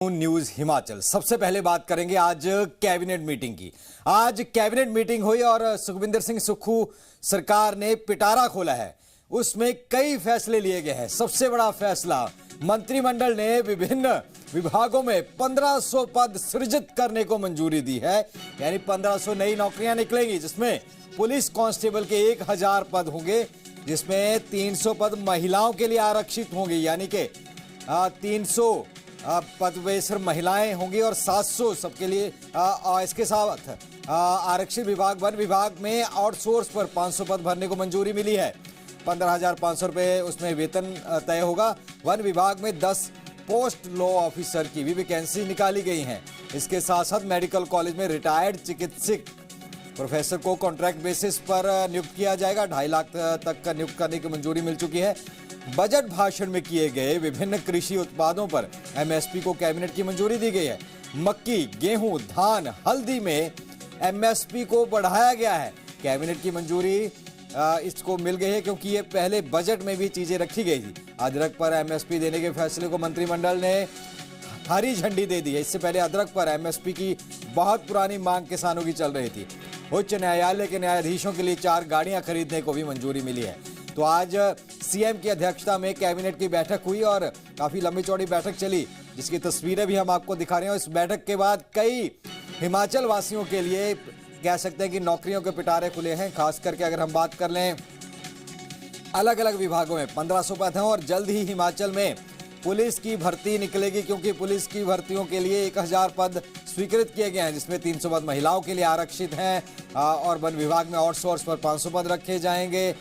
News Himachal. सबसे पहले बात करेंगे आज कैबिनेट मीटिंग की। आज कैबिनेट मीटिंग हुई और सुखविंदर सिंह सुक्खू सरकार ने पिटारा खोला है। उसमें कई फैसले लिए गए हैं। सबसे बड़ा फैसला, मंत्रिमंडल ने विभिन्न विभागों में 1500 पद सृजित करने को मंजूरी दी है। यानी 1500 नई नौकरियां निकलेंगी, जिसमें पुलिस कांस्टेबल के 1000 पद होंगे, जिसमें 300 पद महिलाओं के लिए आरक्षित होंगे। यानी कि 300 पद पे सिर्फ महिलाएं होंगी और 700 सबके लिए। इसके साथ आरक्षित विभाग वन विभाग में आउटसोर्स पर 500 पद भरने को मंजूरी मिली है। 15,500 रुपये उसमें वेतन तय होगा। वन विभाग में 10 पोस्ट लॉ ऑफिसर की भी वैकेंसी निकाली गई हैं। इसके साथ साथ मेडिकल कॉलेज में रिटायर्ड चिकित्सक प्रोफेसर को कॉन्ट्रैक्ट बेसिस पर नियुक्त किया जाएगा। 2.5 लाख तक का नियुक्त करने की मंजूरी मिल चुकी है। बजट भाषण में किए गए विभिन्न कृषि उत्पादों पर एमएसपी को कैबिनेट की मंजूरी दी गई है। मक्की, गेहूं, धान, हल्दी में एमएसपी को बढ़ाया गया है। कैबिनेट की मंजूरी इसको मिल गई है क्योंकि ये पहले बजट में भी चीजें रखी गई थी। अदरक पर एमएसपी देने के फैसले को मंत्रिमंडल ने हरी झंडी दे दी है। इससे पहले अदरक पर एमएसपी की बहुत पुरानी मांग किसानों की चल रही थी। उच्च न्यायालय के न्यायाधीशों के लिए 4 गाड़ियां खरीदने को भी मंजूरी मिली है। तो आज सीएम की अध्यक्षता में कैबिनेट की बैठक हुई और काफी लंबी चौड़ी बैठक चली, जिसकी तस्वीरें भी हम आपको दिखा रहे हैं। इस बैठक के बाद कई हिमाचल वासियों के लिए कह सकते हैं कि नौकरियों के पिटारे खुले हैं। खास करके अगर हम बात कर लें, अलग अलग विभागों में 1500 पद हैं और जल्द ही हिमाचल में पुलिस की भर्ती निकलेगी, क्योंकि पुलिस की भर्तियों के लिए 1000 पद स्वीकृत किए गए हैं, जिसमें 300 पद महिलाओं के लिए आरक्षित हैं और वन विभाग में आउटसोर्स पर 500 पद रखे जाएंगे।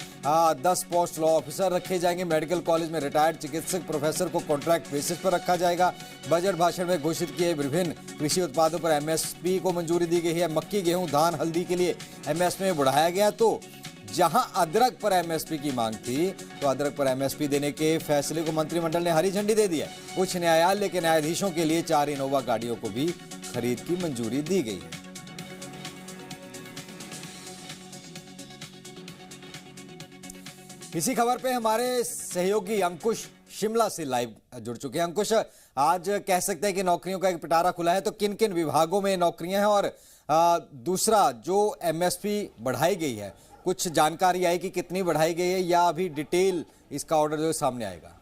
10 पोस्ट लॉ ऑफिसर रखे जाएंगे। मेडिकल कॉलेज में रिटायर्ड चिकित्सक प्रोफेसर को कॉन्ट्रैक्ट बेसिस पर रखा जाएगा। बजट भाषण में घोषित किए विभिन्न कृषि उत्पादों पर एमएसपी को मंजूरी दी गई है। मक्की, गेहूं, धान, हल्दी के लिए एमएसपी में बढ़ाया गया। तो जहां अदरक पर एमएसपी की मांग थी, तो अदरक पर एमएसपी देने के फैसले को मंत्रिमंडल ने हरी झंडी दे दी है। उच्च न्यायालय के न्यायाधीशों के लिए 4 इनोवा गाड़ियों को भी खरीद की मंजूरी दी गई है। इसी खबर पे हमारे सहयोगी अंकुश शिमला से लाइव जुड़ चुके हैं। अंकुश, आज कह सकते हैं कि नौकरियों का एक पिटारा खुला है, तो किन किन विभागों में नौकरियां हैं और दूसरा जो एमएसपी बढ़ाई गई है, कुछ जानकारी आई कि कितनी बढ़ाई गई है या अभी डिटेल इसका ऑर्डर जो सामने आएगा?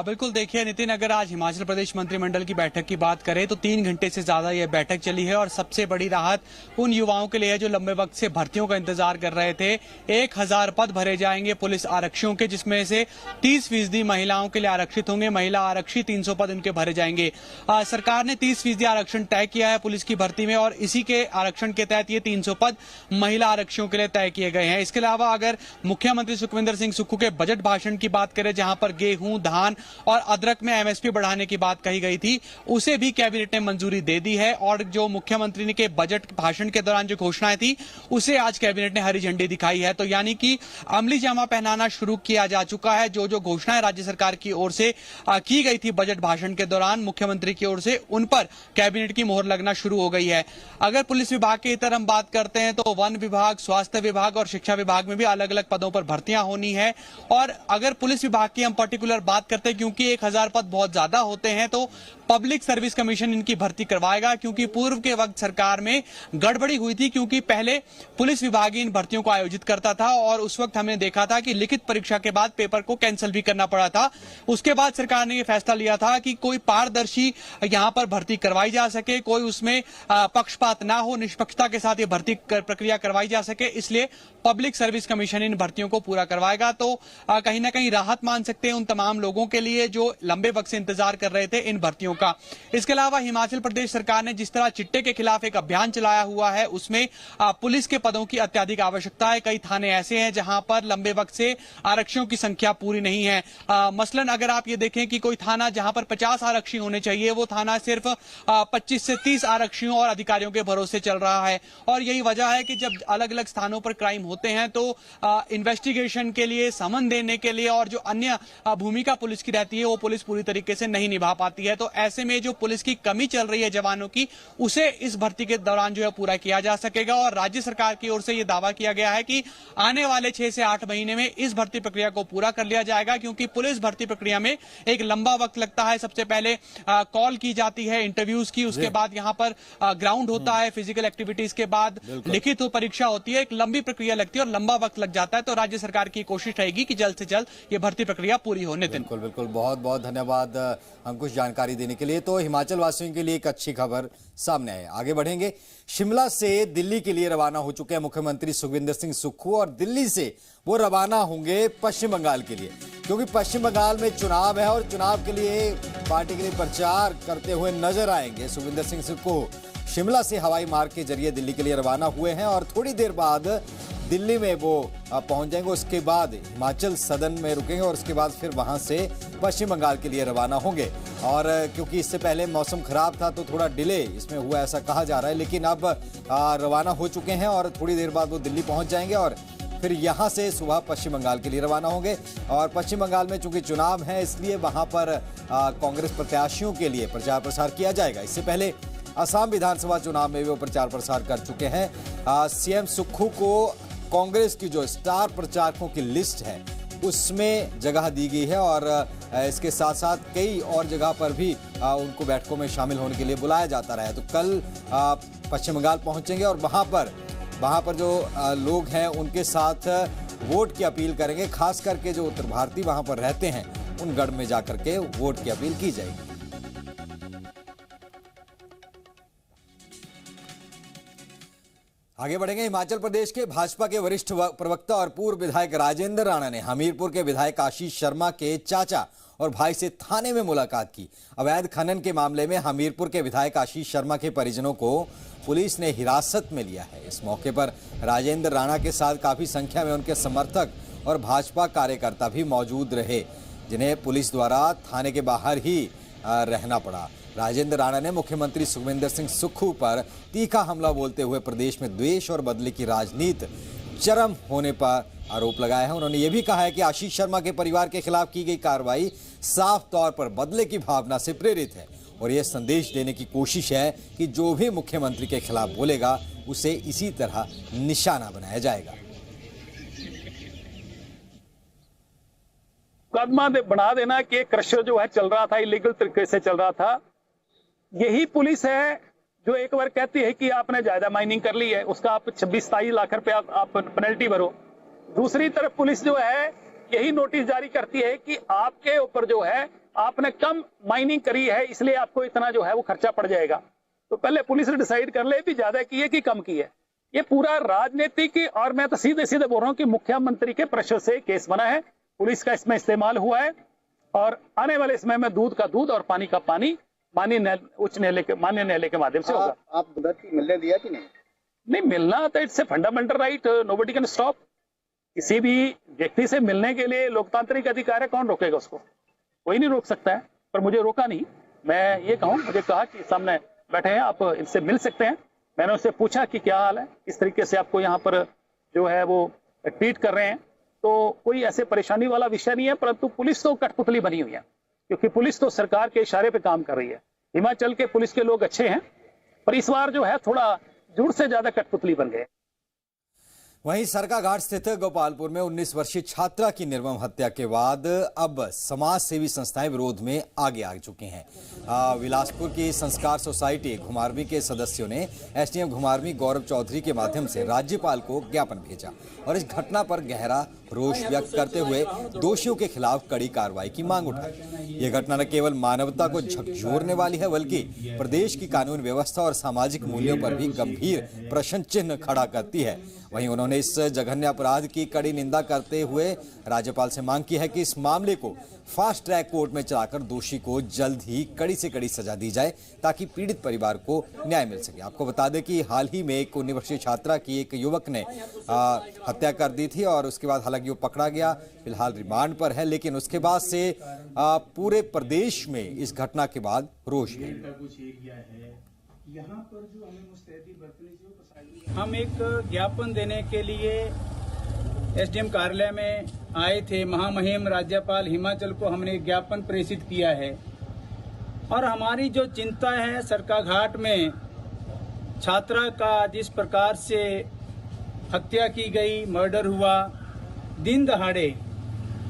बिल्कुल, देखिए नितिन, अगर आज हिमाचल प्रदेश मंत्रिमंडल की बैठक की बात करें तो 3 घंटे से ज्यादा यह बैठक चली है और सबसे बड़ी राहत उन युवाओं के लिए है जो लंबे वक्त से भर्तियों का इंतजार कर रहे थे। 1000 पद भरे जाएंगे पुलिस आरक्षियों के, जिसमें से 30% महिलाओं के लिए आरक्षित होंगे। महिला आरक्षी 300 पद उनके भरे जाएंगे। सरकार ने 30% आरक्षण तय किया है पुलिस की भर्ती में और इसी के आरक्षण के तहत ये 300 पद महिला आरक्षियों के लिए तय किए गए हैं। इसके अलावा अगर मुख्यमंत्री सुखविंदर सिंह सुक्खू के बजट भाषण की बात करें, जहां पर गेहूं, धान और अदरक में एमएसपी बढ़ाने की बात कही गई थी, उसे भी कैबिनेट ने मंजूरी दे दी है। और जो मुख्यमंत्री ने के बजट भाषण के दौरान जो घोषणाएं थी, उसे आज कैबिनेट ने हरी झंडी दिखाई है। तो यानी कि अमली जामा पहनाना शुरू किया जा चुका है। जो जो घोषणाएं राज्य सरकार की ओर से की गई थी बजट भाषण के दौरान मुख्यमंत्री की ओर से, उन पर कैबिनेट की मोहर लगना शुरू हो गई है। अगर पुलिस विभाग की तरफ हम बात करते हैं तो वन विभाग, स्वास्थ्य विभाग और शिक्षा विभाग में भी अलग अलग पदों पर भर्तियां होनी है। और अगर पुलिस विभाग की हम पर्टिकुलर बात करते हैं, क्योंकि 1000 पद बहुत ज्यादा होते हैं, तो पब्लिक सर्विस कमीशन इनकी भर्ती करवाएगा। क्योंकि पूर्व के वक्त सरकार में गड़बड़ी हुई थी, क्योंकि पहले पुलिस विभाग इन भर्तियों को आयोजित करता था और उस वक्त हमने देखा था कि लिखित परीक्षा के बाद पेपर को कैंसिल भी करना पड़ा था। उसके बाद सरकार ने यह फैसला लिया था कि कोई पारदर्शी यहां पर भर्ती करवाई जा सके, कोई उसमें पक्षपात ना हो, निष्पक्षता के साथ ये भर्ती प्रक्रिया करवाई जा सके। इसलिए पब्लिक सर्विस कमीशन इन भर्तियों को पूरा करवाएगा। तो कहीं ना कहीं राहत मान सकते हैं उन तमाम लोगों के लिए जो लंबे वक्त से इंतजार कर रहे थे इन भर्तियों का। इसके अलावा हिमाचल प्रदेश सरकार ने जिस तरह चिट्टे के खिलाफ एक अभियान चलाया हुआ है, उसमें पुलिस के पदों की अत्यधिक आवश्यकता है। कई थाने ऐसे हैं जहां पर लंबे वक्त से आरक्षियों की संख्या पूरी नहीं है। मसलन अगर आप ये देखें कि कोई थाना जहां पर 50 आरक्षी होने चाहिए, वो थाना सिर्फ 25 से 30 आरक्षियों और अधिकारियों के भरोसे चल रहा है। और यही वजह है कि जब अलग अलग स्थानों पर क्राइम होते हैं तो इन्वेस्टिगेशन के लिए, समन देने के लिए और जो अन्य भूमिका पुलिस की की रहती है वो पुलिस पूरी तरीके से नहीं निभा पाती है। तो ऐसे में जो पुलिस की कमी चल रही है जवानों की, उसे इस भर्ती के दौरान जो है पूरा किया जा सकेगा। और राज्य सरकार की ओर से ये दावा किया गया है कि आने वाले 6 से 8 महीने में इस भर्ती प्रक्रिया को पूरा कर लिया जाएगा, क्योंकि पुलिस भर्ती प्रक्रिया में एक लंबा वक्त लगता है। सबसे पहले कॉल की जाती है, इंटरव्यूज की, उसके बाद यहाँ पर ग्राउंड होता है, फिजिकल एक्टिविटीज के बाद लिखित परीक्षा होती है, एक लंबी प्रक्रिया लगती है और लंबा वक्त लग जाता है। तो राज्य सरकार की कोशिश रहेगी कि जल्द से जल्द ये भर्ती प्रक्रिया पूरी हो। नितिन, बिल्कुल बिल्कुल, बहुत बहुत धन्यवाद अंकुश जानकारी देने के लिए। तो हिमाचल वासियों के लिए एक अच्छी खबर सामने आई। आगे बढ़ेंगे। शिमला से दिल्ली के लिए रवाना हो चुके हैं मुख्यमंत्री सुखविंदर सिंह सुक्खू और दिल्ली से वो रवाना होंगे पश्चिम बंगाल के लिए, क्योंकि पश्चिम बंगाल में चुनाव है और चुनाव के लिए पार्टी के लिए प्रचार करते हुए नजर आएंगे। सुखविंदर सिंह सुक्खू शिमला से हवाई मार्ग के जरिए दिल्ली के लिए रवाना हुए हैं और थोड़ी देर बाद दिल्ली में वो पहुंच जाएंगे। उसके बाद हिमाचल सदन में रुकेंगे और उसके बाद फिर वहां से पश्चिम बंगाल के लिए रवाना होंगे। और क्योंकि इससे पहले मौसम खराब था तो थोड़ा डिले इसमें हुआ, ऐसा कहा जा रहा है, लेकिन अब रवाना हो चुके हैं और थोड़ी देर बाद वो दिल्ली पहुंच जाएंगे और फिर यहां से सुबह पश्चिम बंगाल के लिए रवाना होंगे। और पश्चिम बंगाल में चूंकि चुनाव है, इसलिए वहां पर कांग्रेस प्रत्याशियों के लिए प्रचार प्रसार किया जाएगा। इससे पहले असम विधानसभा चुनाव में भी वो प्रचार प्रसार कर चुके हैं। सीएम सुक्खू को कांग्रेस की जो स्टार प्रचारकों की लिस्ट है उसमें जगह दी गई है और इसके साथ साथ कई और जगह पर भी उनको बैठकों में शामिल होने के लिए बुलाया जाता रहा है। तो कल पश्चिम बंगाल पहुंचेंगे और वहां पर जो लोग हैं उनके साथ वोट की अपील करेंगे। खास करके जो उत्तर भारतीय वहां पर रहते हैं उन गढ़ में जाकर के वोट की अपील की जाएगी। आगे बढ़ेंगे। हिमाचल प्रदेश के भाजपा के वरिष्ठ प्रवक्ता और पूर्व विधायक राजेंद्र राणा ने हमीरपुर के विधायक आशीष शर्मा के चाचा और भाई से थाने में मुलाकात की। अवैध खनन के मामले में हमीरपुर के विधायक आशीष शर्मा के परिजनों को पुलिस ने हिरासत में लिया है। इस मौके पर राजेंद्र राणा के साथ काफी संख्या में उनके समर्थक और भाजपा कार्यकर्ता भी मौजूद रहे, जिन्हें पुलिस द्वारा थाने के बाहर ही रहना पड़ा। राजेंद्र राणा ने मुख्यमंत्री सुखविंदर सिंह सुक्खू पर तीखा हमला बोलते हुए प्रदेश में द्वेष और बदले की राजनीति चरम होने पर आरोप लगाया है। उन्होंने ये भी कहा है कि आशीष शर्मा के परिवार के खिलाफ की गई कार्रवाई साफ तौर पर बदले की भावना से प्रेरित है और यह संदेश देने की कोशिश है कि जो भी मुख्यमंत्री के खिलाफ बोलेगा उसे इसी तरह निशाना बनाया जाएगा। मुकदमा बना देना कि क्रशर जो है चल रहा था, इलीगल तरीके से चल रहा था। यही पुलिस है जो एक बार कहती है कि आपने ज्यादा माइनिंग कर ली है, उसका आप 26-27 लाख रुपए आप पेनल्टी भरो। दूसरी तरफ पुलिस जो है यही नोटिस जारी करती है कि आपके ऊपर जो है आपने कम माइनिंग करी है, इसलिए आपको इतना जो है वो खर्चा पड़ जाएगा। तो पहले पुलिस डिसाइड कर ले भी ज्यादा की है कि कम की है। ये पूरा राजनीतिक, और मैं तो सीधे सीधे बोल रहा हूँ कि मुख्यमंत्री के प्रेशर से केस बना है, पुलिस का इसमें इस्तेमाल हुआ है और आने वाले समय में दूध का दूध और पानी का पानी माननीय उच्च न्यायालय के माध्यम से होगा। आप भर्ती मिलने दिया कि नहीं? नहीं, मिलना तो it's a fundamental right, nobody can stop. किसी भी व्यक्ति से मिलने के लिए लोकतांत्रिक अधिकार है, कौन रोकेगा उसको? कोई नहीं रोक सकता है, पर मुझे रोका नहीं। मैं ये कहूँ, मुझे कहा कि सामने बैठे हैं, आप इनसे मिल सकते हैं। मैंने उससे पूछा कि क्या हाल है, किस तरीके से आपको यहाँ पर जो है वो ट्रीट कर रहे हैं। तो कोई ऐसे परेशानी वाला विषय नहीं है, परंतु पुलिस तो कठपुतली बनी हुई है, क्योंकि पुलिस तो सरकार के इशारे पे काम कर रही है। हिमाचल के पुलिस के लोग अच्छे हैं, पर इस बार जो है थोड़ा झूठ से ज्यादा कठपुतली बन गए। वहीं सरकाघाट स्थित गोपालपुर में 19 वर्षीय छात्रा की निर्मम हत्या के बाद अब समाज सेवी संस्थाएं विरोध में आगे आ चुकी हैं। बिलासपुर की संस्कार सोसाइटी घुमारवीं के सदस्यों ने एसडीएम घुमारवीं गौरव चौधरी के माध्यम से राज्यपाल को ज्ञापन भेजा और इस घटना पर गहरा रोष व्यक्त करते हुए दोषियों के खिलाफ कड़ी कार्रवाई की मांग उठाई। ये घटना न केवल मानवता को झकझोरने वाली है, बल्कि प्रदेश की कानून व्यवस्था और सामाजिक मूल्यों पर भी गंभीर प्रश्न चिन्ह खड़ा करती है। वहीं उन्होंने इस जघन्य अपराध की कड़ी निंदा करते हुए राज्यपाल से मांग की है कि इस मामले को फास्ट ट्रैक कोर्ट में चलाकर दोषी को जल्द ही कड़ी से कड़ी सजा दी जाए, ताकि पीड़ित परिवार को न्याय मिल सके। आपको बता दें कि हाल ही में एक 19 वर्षीय छात्रा की एक युवक ने हत्या कर दी थी और उसके बाद हालांकि वो पकड़ा गया, फिलहाल रिमांड पर है, लेकिन उसके बाद से पूरे प्रदेश में इस घटना के बाद रोष है। यहाँ पर जो हमें मुस्तैदी बरतनी चाहिए, हम एक ज्ञापन देने के लिए एसडीएम कार्यालय में आए थे। महामहिम राज्यपाल हिमाचल को हमने ज्ञापन प्रेषित किया है और हमारी जो चिंता है सरकाघाट में छात्रा का जिस प्रकार से हत्या की गई, मर्डर हुआ दिन दहाड़े,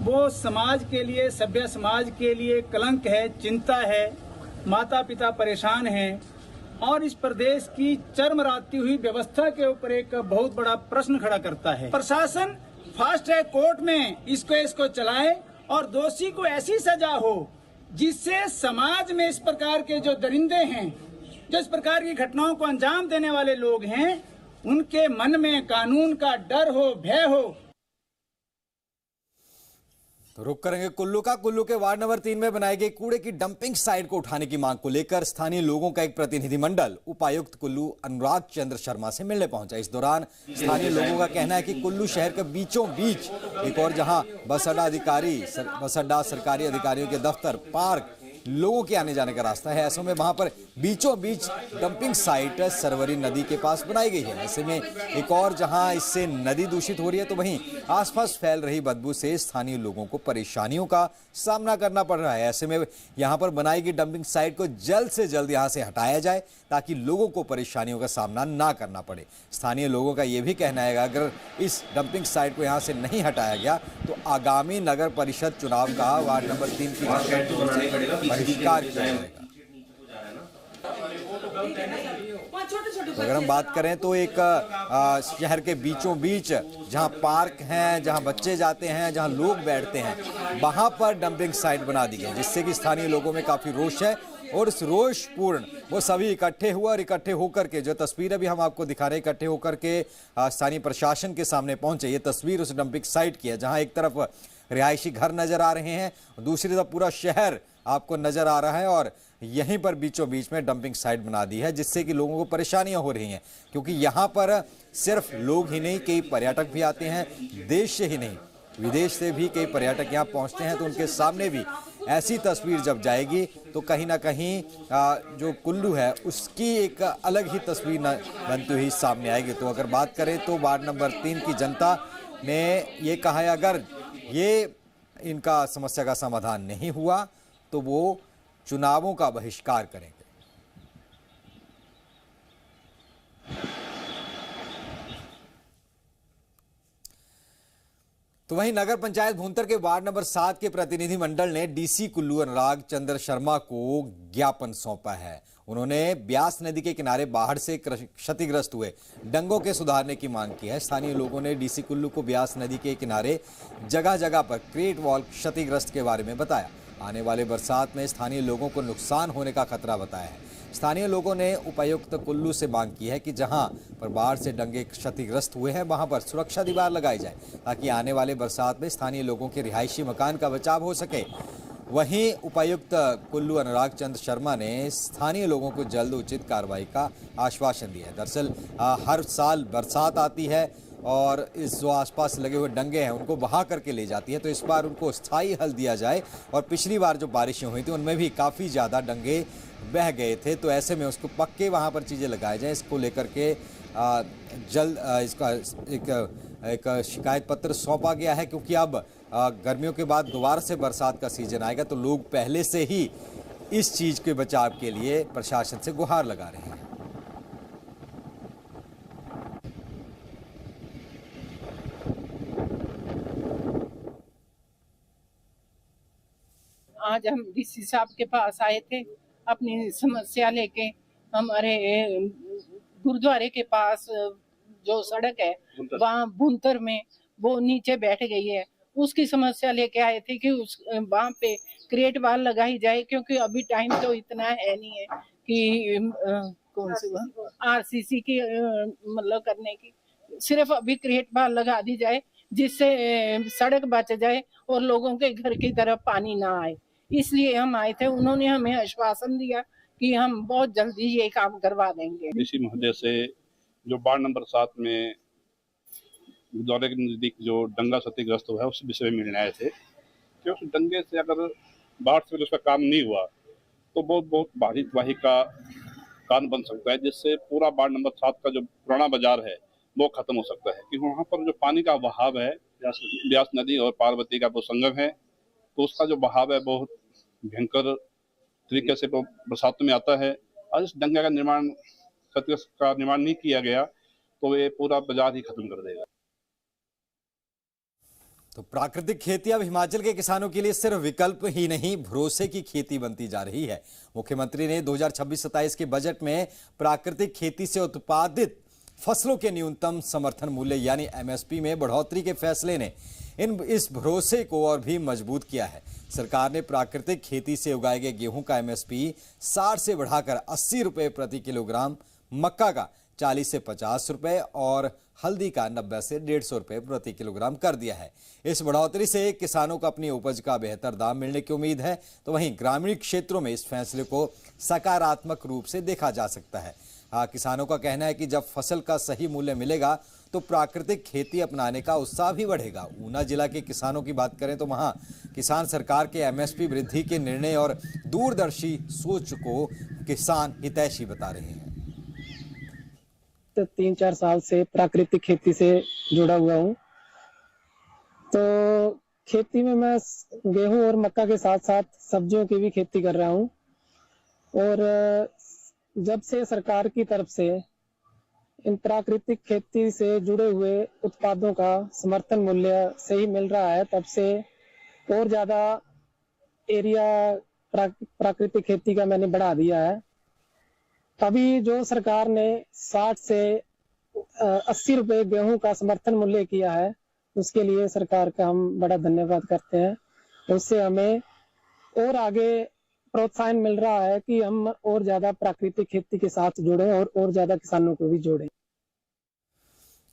वो समाज के लिए, सभ्य समाज के लिए कलंक है, चिंता है। माता पिता परेशान हैं और इस प्रदेश की चरमराती हुई व्यवस्था के ऊपर एक बहुत बड़ा प्रश्न खड़ा करता है। प्रशासन फास्ट ट्रैक कोर्ट में इस केस को चलाए और दोषी को ऐसी सजा हो जिससे समाज में इस प्रकार के जो दरिंदे हैं, जो इस प्रकार की घटनाओं को अंजाम देने वाले लोग हैं, उनके मन में कानून का डर हो, भय हो। तो रुक करेंगे कुल्लू का। कुल्लू के वार्ड नंबर 3 में बनाई गई कूड़े की डंपिंग साइट को उठाने की मांग को लेकर स्थानीय लोगों का एक प्रतिनिधिमंडल उपायुक्त कुल्लू अनुराग चंद्र शर्मा से मिलने पहुंचा। इस दौरान स्थानीय लोगों का कहना है कि कुल्लू शहर के बीचों बीच एक और जहां बस अड्डा सरकारी अधिकारियों के दफ्तर, पार्क, लोगों के आने जाने का रास्ता है, ऐसे में वहां पर बीचों बीच डंपिंग साइट सरवरी नदी के पास बनाई गई है। ऐसे में एक और जहां इससे नदी दूषित हो रही है तो वहीं आसपास फैल रही बदबू से स्थानीय लोगों को परेशानियों का सामना करना पड़ रहा है। ऐसे में यहां पर बनाई गई डंपिंग साइट को जल्द से जल्द यहां से हटाया जाए ताकि लोगों को परेशानियों का सामना ना करना पड़े। स्थानीय लोगों का यह भी कहना है कि अगर इस डंपिंग साइट को यहां से नहीं हटाया गया तो आगामी नगर परिषद चुनाव का वार्ड नंबर 3 की बहिष्कार किया जाएगा। तो अगर हम बात करें तो एक शहर के बीचों बीच जहां पार्क हैं, जहां बच्चे जाते हैं, जहां लोग बैठते हैं, वहां पर डंपिंग साइट बना दी गई, जिससे कि स्थानीय लोगों में काफी रोष है। और इस रोषपूर्ण वो सभी इकट्ठे हुए और इकट्ठे होकर के जो तस्वीर अभी हम आपको दिखा रहे हैं, इकट्ठे होकर के स्थानीय प्रशासन के सामने पहुंचे। ये तस्वीर उस डंपिंग साइट की है जहां एक तरफ रिहायशी घर नजर आ रहे हैं, दूसरी तरफ पूरा शहर आपको नजर आ रहा है और यहीं पर बीचों बीच में डंपिंग साइट बना दी है, जिससे कि लोगों को परेशानियां हो रही हैं। क्योंकि यहाँ पर सिर्फ लोग ही नहीं, कई पर्यटक भी आते हैं, देश से ही नहीं विदेश से भी कई पर्यटक यहाँ पहुँचते हैं। तो उनके सामने भी ऐसी तस्वीर जब जाएगी तो कहीं ना कहीं जो कुल्लू है उसकी एक अलग ही तस्वीर बनती हुई सामने आएगी। तो अगर बात करें तो वार्ड नंबर 3 की जनता ने ये कहा है अगर ये इनका समस्या का समाधान नहीं हुआ तो वो चुनावों का बहिष्कार करेंगे। तो वहीं नगर पंचायत भूंतर के वार्ड नंबर 7 के प्रतिनिधि मंडल ने डीसी कुल्लू अनुराग चंद्र शर्मा को ज्ञापन सौंपा है। उन्होंने ब्यास नदी के किनारे बाढ़ से क्षतिग्रस्त हुए डंगों के सुधारने की मांग की है। स्थानीय लोगों ने डीसी कुल्लू को ब्यास नदी के किनारे जगह जगह पर क्रेट वॉल क्षतिग्रस्त के बारे में बताया। आने वाले बरसात में स्थानीय लोगों को नुकसान होने का खतरा बताया है। स्थानीय लोगों ने उपायुक्त कुल्लू से मांग की है कि जहां पर बाढ़ से डंगे क्षतिग्रस्त हुए हैं वहां पर सुरक्षा दीवार लगाई जाए ताकि आने वाले बरसात में स्थानीय लोगों के रिहायशी मकान का बचाव हो सके। वहीं उपायुक्त कुल्लू अनुराग चंद्र शर्मा ने स्थानीय लोगों को जल्द उचित कार्रवाई का आश्वासन दिया है। दरअसल हर साल बरसात आती है और इस जो आसपास लगे हुए डंगे हैं उनको बहा करके ले जाती है, तो इस बार उनको स्थायी हल दिया जाए। और पिछली बार जो बारिशें हुई थी उनमें भी काफ़ी ज़्यादा डंगे बह गए थे, तो ऐसे में उसको पक्के वहाँ पर चीज़ें लगाई जाएँ। इसको लेकर के जल्द इसका एक शिकायत पत्र सौंपा गया है, क्योंकि अब गर्मियों के बाद दोबारा से बरसात का सीजन आएगा तो लोग पहले से ही इस चीज़ के बचाव के लिए प्रशासन से गुहार लगा रहे हैं। आज हम डीसी साहब के पास आए थे अपनी समस्या लेके। हमारे गुरुद्वारे के पास जो सड़क है वहाँ भुंतर में वो नीचे बैठ गई है, उसकी समस्या लेके आए थे कि उस वहाँ पे क्रेट वाल लगाई जाए, क्योंकि अभी टाइम तो इतना है नहीं है कि कौन सी आरसीसी की मतलब करने की, सिर्फ अभी क्रेट वाल लगा दी जाए जिससे सड़क बच जाए और लोगों के घर की तरफ पानी ना आए। इसलिए हम आए थे। उन्होंने हमें आश्वासन दिया कि हम बहुत जल्दी ये काम करवा देंगे। डीसी महोदय से जो वार्ड नंबर 7 में गुरुद्वारे के नजदीक जो डंगा क्षतिग्रस्त हुआ है उस विषय में मिलने आए थे कि उस डंगे से अगर बाढ़ से उसका काम नहीं हुआ तो बहुत भारी तबाही का कारण बन सकता है, जिससे पूरा वार्ड नंबर 7 का जो पुराना बाजार है वो खत्म हो सकता है। क्योंकि वहाँ पर जो पानी का बहाव है ब्यास नदी और पार्वती का वो संगम है, तो उसका जो बहाव है बहुत भयंकर तरीके से वो बरसातों में आता है। और इस डंगा का निर्माण का निर्माण नहीं किया गया तो ये पूरा बाजार ही खत्म कर देगा। तो प्राकृतिक खेती अब हिमाचल के किसानों के लिए सिर्फ विकल्प ही नहीं, भरोसे की खेती बनती जा रही है। मुख्यमंत्री ने 2026-27 के बजट में प्राकृतिक खेती से उत्पादित फसलों के न्यूनतम समर्थन मूल्य यानी एमएसपी में बढ़ोतरी के फैसले ने इस भरोसे को और भी मजबूत किया है। सरकार ने प्राकृतिक खेती से उगाए गए गेहूं का एमएसपी 60 से बढ़ाकर 80 रुपए प्रति किलोग्राम, मक्का का 40 से 50 रुपए और हल्दी का 90 से 150 रुपए प्रति किलोग्राम कर दिया है। इस बढ़ोतरी से किसानों को अपनी उपज का बेहतर दाम मिलने की उम्मीद है। तो वहीं ग्रामीण क्षेत्रों में इस फैसले को सकारात्मक रूप से देखा जा सकता है। किसानों का कहना है कि जब फसल का सही मूल्य मिलेगा तो प्राकृतिक खेती अपनाने का उत्साह भी बढ़ेगा। ऊना जिला के किसानों की बात करें तो वहां किसान सरकार के एमएसपी वृद्धि के निर्णय और दूरदर्शी सोच को किसान हितैषी बता रहे हैं। 3-4 साल से प्राकृतिक खेती से जुड़ा हुआ हूँ, तो खेती में मैं गेहूं और मक्का के साथ साथ सब्जियों की भी खेती कर रहा हूँ। और जब से सरकार की तरफ से इन प्राकृतिक खेती से जुड़े हुए उत्पादों का समर्थन मूल्य सही मिल रहा है, तब से और ज्यादा एरिया प्राकृतिक खेती का मैंने बढ़ा दिया है। अभी जो सरकार ने 60 से 80 रुपए गेहूं का समर्थन मूल्य किया है, उसके लिए सरकार का हम बड़ा धन्यवाद करते हैं। उससे हमें और आगे प्रोत्साहन मिल रहा है कि हम और ज्यादा प्राकृतिक खेती के साथ जुड़े और ज्यादा किसानों को भी जोड़ें।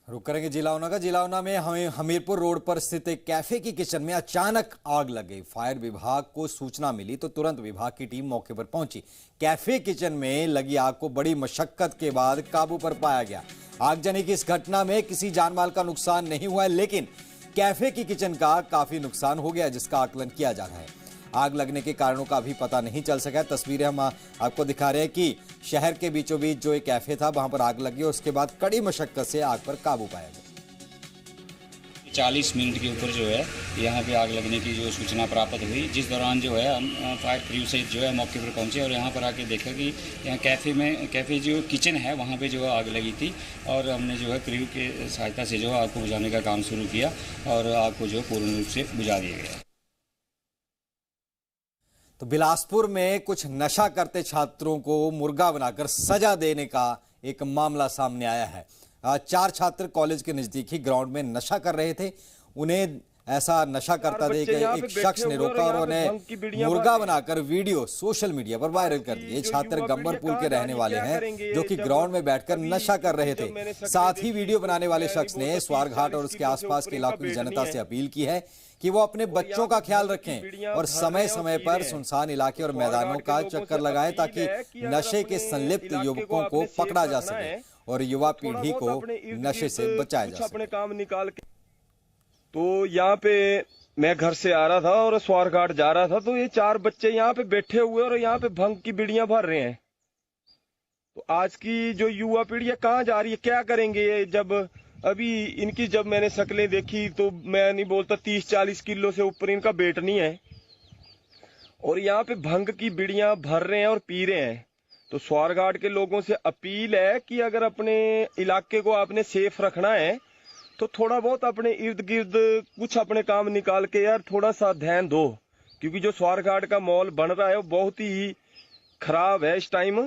रुक करेंगे जिला ऊना का। जिला ऊना में हमीरपुर रोड पर स्थित एक कैफे की किचन में अचानक आग लग गई। फायर विभाग को सूचना मिली तो तुरंत विभाग की टीम मौके पर पहुंची। कैफे किचन में लगी आग को बड़ी मशक्कत के बाद काबू पर पाया गया। आगजनी की इस घटना में किसी जानमाल का नुकसान नहीं हुआ है, लेकिन कैफे की किचन का काफी नुकसान हो गया, जिसका आकलन किया जा रहा है। आग लगने के कारणों का अभी पता नहीं चल सका है। तस्वीरें हम आपको दिखा रहे हैं कि शहर के बीचों बीच जो एक कैफे था वहां पर आग लगी और उसके बाद कड़ी मशक्कत से आग पर काबू पाया गया। 40 मिनट के ऊपर जो है यहाँ पे आग लगने की जो सूचना प्राप्त हुई, जिस दौरान जो है हम फायर क्रू से जो है मौके पर पहुँचे और यहाँ पर आके देखा कि यहाँ कैफ़े जो किचन है वहाँ पे जो है आग लगी थी और हमने जो है क्रू के सहायता से जो है आग को बुझाने का काम शुरू किया और आग को जो पूर्ण रूप से बुझा दिया गया। तो बिलासपुर में कुछ नशा करते छात्रों को मुर्गा बनाकर सजा देने का एक मामला सामने आया है। 4 छात्र कॉलेज के नजदीकी ग्राउंड में नशा कर रहे थे। उन्हें ऐसा नशा करता देख एक शख्स ने रोका और उन्हें मुर्गा बनाकर वीडियो सोशल मीडिया पर वायरल कर दिए। छात्र गंबरपुर के रहने वाले हैं जो कि ग्राउंड में बैठकर नशा कर रहे थे। साथ ही वीडियो बनाने वाले शख्स ने स्वारघाट और उसके आसपास के इलाकों की जनता से अपील की है कि वो अपने बच्चों का ख्याल रखें और समय समय पर सुनसान इलाके और मैदानों का चक्कर लगाएं ताकि नशे के संलिप्त युवकों को पकड़ा जा सके और युवा पीढ़ी को नशे से बचाया जा सके। तो यहाँ पे मैं घर से आ रहा था और स्वारघाट जा रहा था, तो ये 4 बच्चे यहाँ पे बैठे हुए और यहाँ पे भंग की बीड़ियां भर रहे हैं। तो आज की जो युवा पीढ़ी है कहाँ जा रही है, क्या करेंगे ये? जब अभी इनकी जब मैंने शक्लें देखी तो मैं नहीं बोलता 30-40 किलो से ऊपर इनका वेट नहीं है और यहाँ पे भंग की बीड़ियां भर रहे हैं और पी रहे हैं। तो स्वारघाट के लोगों से अपील है कि अगर अपने इलाके को आपने सेफ रखना है तो थोड़ा बहुत अपने इर्द गिर्द कुछ अपने काम निकाल के यार थोड़ा सा ध्यान दो, क्योंकि जो स्वारघाट का माहौल बन रहा है वो बहुत ही खराब है इस टाइम।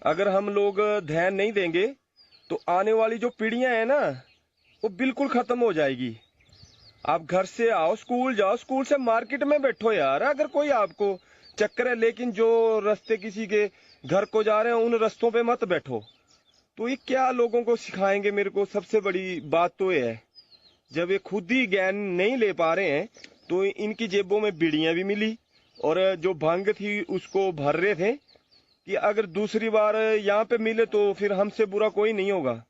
अगर हम लोग ध्यान नहीं देंगे तो आने वाली जो पीढ़ियां हैं ना वो बिल्कुल खत्म हो जाएगी। आप घर से आओ, स्कूल जाओ, स्कूल से मार्केट में बैठो यार, अगर कोई आपको चक्कर है, लेकिन जो रास्ते किसी के घर को जा रहे हैं उन रास्तों पे मत बैठो। तो ये क्या लोगों को सिखाएंगे? मेरे को सबसे बड़ी बात तो ये है, जब ये खुद ही ज्ञान नहीं ले पा रहे हैं तो इनकी जेबों में बीड़ियां भी मिली और जो भंग थी उसको भर रहे थे कि अगर दूसरी बार यहाँ पे मिले तो फिर हमसे बुरा कोई नहीं होगा।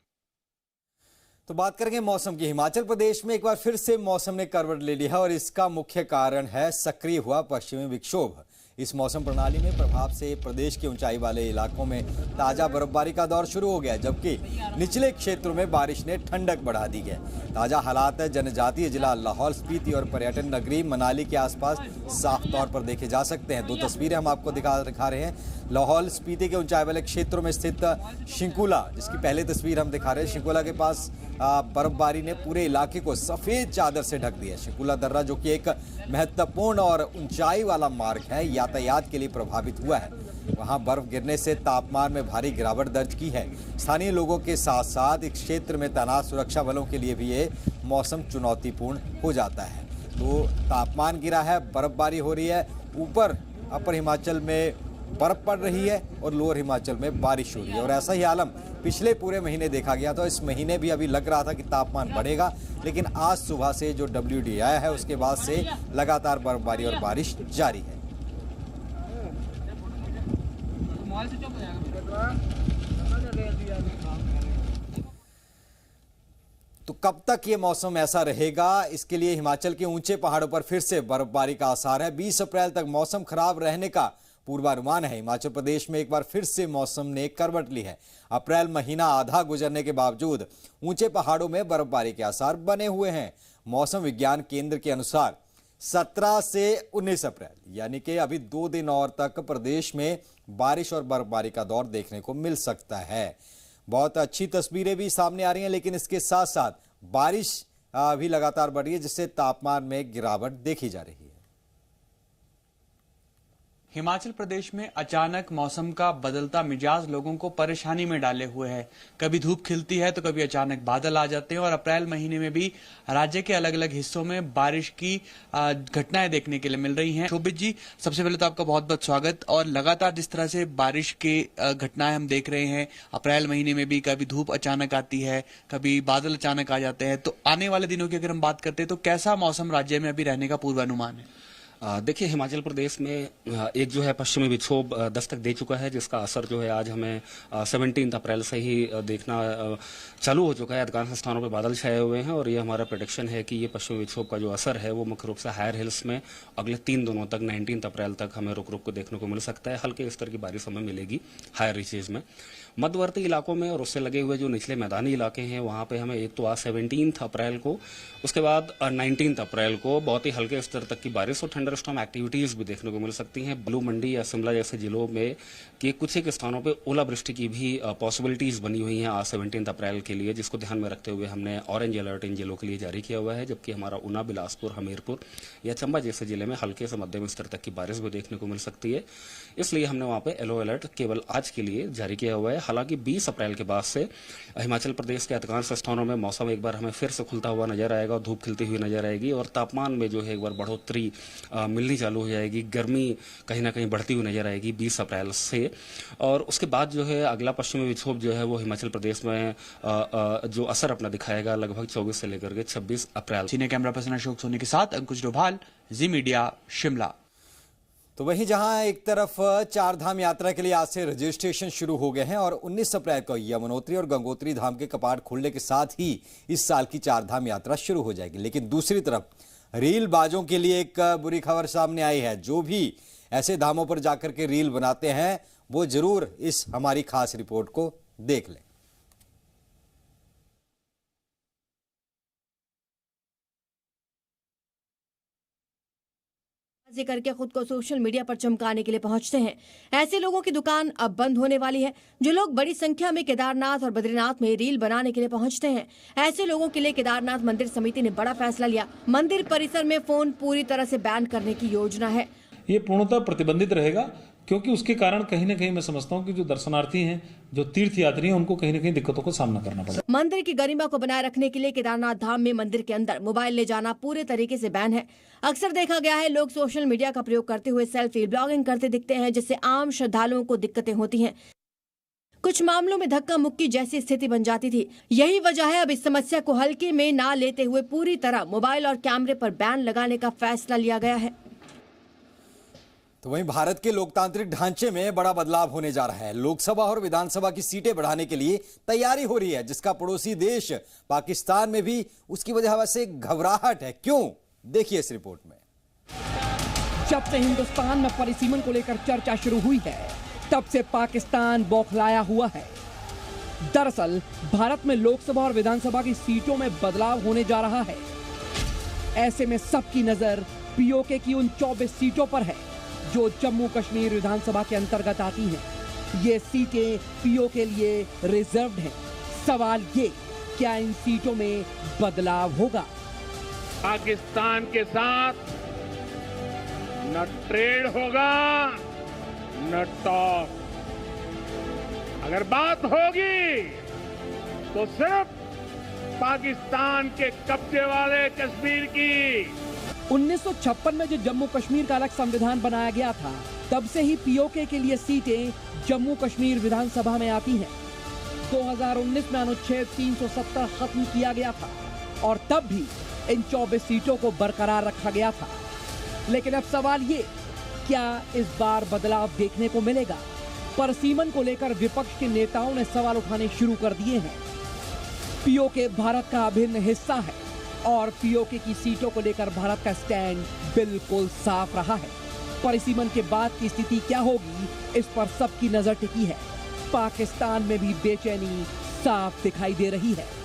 तो बात करेंगे मौसम की। हिमाचल प्रदेश में एक बार फिर से मौसम ने करवट ले लिया और इसका मुख्य कारण है सक्रिय हुआ पश्चिमी विक्षोभ। इस मौसम प्रणाली में प्रभाव से प्रदेश के ऊंचाई वाले इलाकों में ताजा बर्फबारी का दौर शुरू हो गया, जबकि निचले क्षेत्रों में बारिश ने ठंडक बढ़ा दी है। ताजा हालात जनजातीय जिला लाहौल स्पीति और पर्यटन नगरी मनाली के आसपास साफ तौर पर देखे जा सकते हैं। दो तस्वीरें हम आपको दिखा रहे हैं। लाहौल स्पीति के ऊंचाई वाले क्षेत्रों में स्थित शिंकुला, जिसकी पहली तस्वीर हम दिखा रहे हैं। शिंकुला के पास बर्फबारी ने पूरे इलाके को सफेद चादर से ढक दिया। शिंकुला दर्रा, जो कि एक महत्वपूर्ण और ऊंचाई वाला मार्ग है, यातायात के लिए प्रभावित हुआ है। वहां बर्फ गिरने से तापमान में भारी गिरावट दर्ज की है। स्थानीय लोगों के साथ साथ इस क्षेत्र में तैनात सुरक्षा बलों के लिए भी ये मौसम चुनौतीपूर्ण हो जाता है। तो तापमान गिरा है, बर्फबारी हो रही है, ऊपर अपर हिमाचल में बर्फ पड़ रही है और लोअर हिमाचल में बारिश हो रही है। और ऐसा ही आलम पिछले पूरे महीने देखा गया। तो इस महीने भी अभी लग रहा था कि तापमान बढ़ेगा, लेकिन आज सुबह से जो WDI है उसके बाद से लगातार बर्फबारी और बारिश जारी है। तो कब तक ये मौसम ऐसा रहेगा, इसके लिए हिमाचल के ऊंचे पहाड़ों पर फिर से बर्फबारी का आसार है। 20 अप्रैल तक मौसम खराब रहने का पूर्वानुमान है। हिमाचल प्रदेश में एक बार फिर से मौसम ने करवट ली है। अप्रैल महीना आधा गुजरने के बावजूद ऊंचे पहाड़ों में बर्फबारी के आसार बने हुए हैं। मौसम विज्ञान केंद्र के अनुसार 17 से 19 अप्रैल यानी कि अभी 2 दिन और तक प्रदेश में बारिश और बर्फबारी का दौर देखने को मिल सकता है। बहुत अच्छी तस्वीरें भी सामने आ रही हैं, लेकिन इसके साथ साथ बारिश भी लगातार बढ़ रही है, जिससे तापमान में गिरावट देखी जा रही है। हिमाचल प्रदेश में अचानक मौसम का बदलता मिजाज लोगों को परेशानी में डाले हुए है। कभी धूप खिलती है तो कभी अचानक बादल आ जाते हैं और अप्रैल महीने में भी राज्य के अलग अलग हिस्सों में बारिश की घटनाएं देखने के लिए मिल रही हैं। शोभित जी, सबसे पहले तो आपका बहुत बहुत स्वागत। और लगातार जिस तरह से बारिश की घटनाएं हम देख रहे हैं, अप्रैल महीने में भी कभी धूप अचानक आती है, कभी बादल अचानक आ जाते हैं, तो आने वाले दिनों की अगर हम बात करते हैं तो कैसा मौसम राज्य में अभी रहने का पूर्वानुमान है? देखिए, हिमाचल प्रदेश में एक जो है पश्चिमी विक्षोभ दस्तक दे चुका है, जिसका असर जो है आज हमें 17 अप्रैल से ही देखना चालू हो चुका है। अधिकांश स्थानों पर बादल छाए हुए हैं और ये हमारा प्रेडिक्शन है कि ये पश्चिमी विक्षोभ का जो असर है वो मुख्य रूप से हायर हिल्स में अगले 3 दिनों तक 19 अप्रैल तक हमें रुक रुक को देखने को मिल सकता है। हल्के स्तर की बारिश हमें मिलेगी हायर रीचेज में। मध्यवर्ती इलाकों में और उससे लगे हुए जो निचले मैदानी इलाके हैं वहाँ पे हमें एक तो आज 17 अप्रैल को, उसके बाद 19 अप्रैल को बहुत ही हल्के स्तर तक की बारिश और थंडरस्टॉर्म एक्टिविटीज भी देखने को मिल सकती हैं। ब्लू मंडी या शिमला जैसे जिलों में कि कुछ एक स्थानों पे ओलावृष्टि की भी पॉसिबिलिटीज बनी हुई हैं आज 17 अप्रैल के लिए, जिसको ध्यान में रखते हुए हमने ऑरेंज अलर्ट इन जिलों के लिए जारी किया हुआ है। जबकि हमारा ऊना, बिलासपुर, हमीरपुर या चंबा जैसे जिले में हल्के से मध्यम स्तर तक की बारिश भी देखने को मिल सकती है। इसलिए हमने वहाँ पे येलो अलर्ट केवल आज के लिए जारी किया हुआ है। हालांकि 20 अप्रैल के बाद से हिमाचल प्रदेश के अधिकांश स्थानों में मौसम एक बार हमें फिर से खुलता हुआ नजर आएगा और धूप खिलती हुई नजर आएगी और तापमान में जो है एक बार बढ़ोतरी मिलनी चालू हो जाएगी। गर्मी कहीं ना कहीं बढ़ती हुई नजर आएगी 20 अप्रैल से। और उसके बाद जो है अगला पश्चिमी विक्षोभ जो है वो हिमाचल प्रदेश में जो असर अपना दिखाएगा लगभग 24 से लेकर के 26 April. Senior camera person Ashok Soni के साथ अंकुश डोभाल, जी मीडिया, शिमला। तो वहीं जहां एक तरफ चारधाम यात्रा के लिए आज से रजिस्ट्रेशन शुरू हो गए हैं और 19 अप्रैल को यमुनोत्री और गंगोत्री धाम के कपाट खुलने के साथ ही इस साल की चारधाम यात्रा शुरू हो जाएगी, लेकिन दूसरी तरफ रील बाजों के लिए एक बुरी खबर सामने आई है। जो भी ऐसे धामों पर जाकर के रील बनाते हैं वो जरूर इस हमारी खास रिपोर्ट को देख लें। करके खुद को सोशल मीडिया पर चमकाने के लिए पहुंचते हैं। ऐसे लोगों की दुकान अब बंद होने वाली है। जो लोग बड़ी संख्या में केदारनाथ और बद्रीनाथ में रील बनाने के लिए पहुंचते हैं, ऐसे लोगों के लिए केदारनाथ मंदिर समिति ने बड़ा फैसला लिया। मंदिर परिसर में फोन पूरी तरह से बैन करने की योजना है। ये पूर्णतः प्रतिबंधित रहेगा, क्योंकि उसके कारण कहीं ना कहीं मैं समझता हूँ कि जो दर्शनार्थी हैं, जो तीर्थ यात्री हैं, उनको कहीं ना कहीं दिक्कतों का सामना करना पड़ेगा। मंदिर की गरिमा को बनाए रखने के लिए केदारनाथ धाम में मंदिर के अंदर मोबाइल ले जाना पूरे तरीके से बैन है। अक्सर देखा गया है लोग सोशल मीडिया का प्रयोग करते हुए सेल्फी ब्लॉगिंग करते दिखते हैं, जिससे आम श्रद्धालुओं को दिक्कतें होती हैं। कुछ मामलों में धक्का मुक्की जैसी स्थिति बन जाती थी। यही वजह है अब इस समस्या को हल्के में ना लेते हुए पूरी तरह मोबाइल और कैमरे पर बैन लगाने का फैसला लिया गया है। तो वहीं भारत के लोकतांत्रिक ढांचे में बड़ा बदलाव होने जा रहा है। लोकसभा और विधानसभा की सीटें बढ़ाने के लिए तैयारी हो रही है, जिसका पड़ोसी देश पाकिस्तान में भी उसकी वजह से घबराहट है। क्यों? देखिए इस रिपोर्ट में। जब से हिंदुस्तान में परिसीमन को लेकर चर्चा शुरू हुई है, तब से पाकिस्तान बौखलाया हुआ है। दरअसल भारत में लोकसभा और विधानसभा की सीटों में बदलाव होने जा रहा है। ऐसे में सबकी नजर पीओके की उन 24 सीटों पर है जो जम्मू कश्मीर विधानसभा के अंतर्गत आती हैं। ये सीटें पीओके के लिए रिजर्व्ड हैं। सवाल ये, क्या इन सीटों में बदलाव होगा? पाकिस्तान के साथ न ट्रेड होगा न टॉक। अगर बात होगी तो सिर्फ पाकिस्तान के कब्जे वाले कश्मीर की। 1956 में जो जम्मू कश्मीर का अलग संविधान बनाया गया था, तब से ही पीओके के लिए सीटें जम्मू कश्मीर विधानसभा में आती हैं। 2019 में अनुच्छेद 370 खत्म किया गया था और तब भी इन 24 सीटों को बरकरार रखा गया था। लेकिन अब सवाल ये, क्या इस बार बदलाव देखने को मिलेगा? परिसीमन को लेकर विपक्ष के नेताओं ने सवाल उठाने शुरू कर दिए हैं। पीओके भारत का अभिन्न हिस्सा है और पीओके की सीटों को लेकर भारत का स्टैंड बिल्कुल साफ रहा है। परिसीमन के बाद की स्थिति क्या होगी, इस पर सबकी नजर टिकी है। पाकिस्तान में भी बेचैनी साफ दिखाई दे रही है।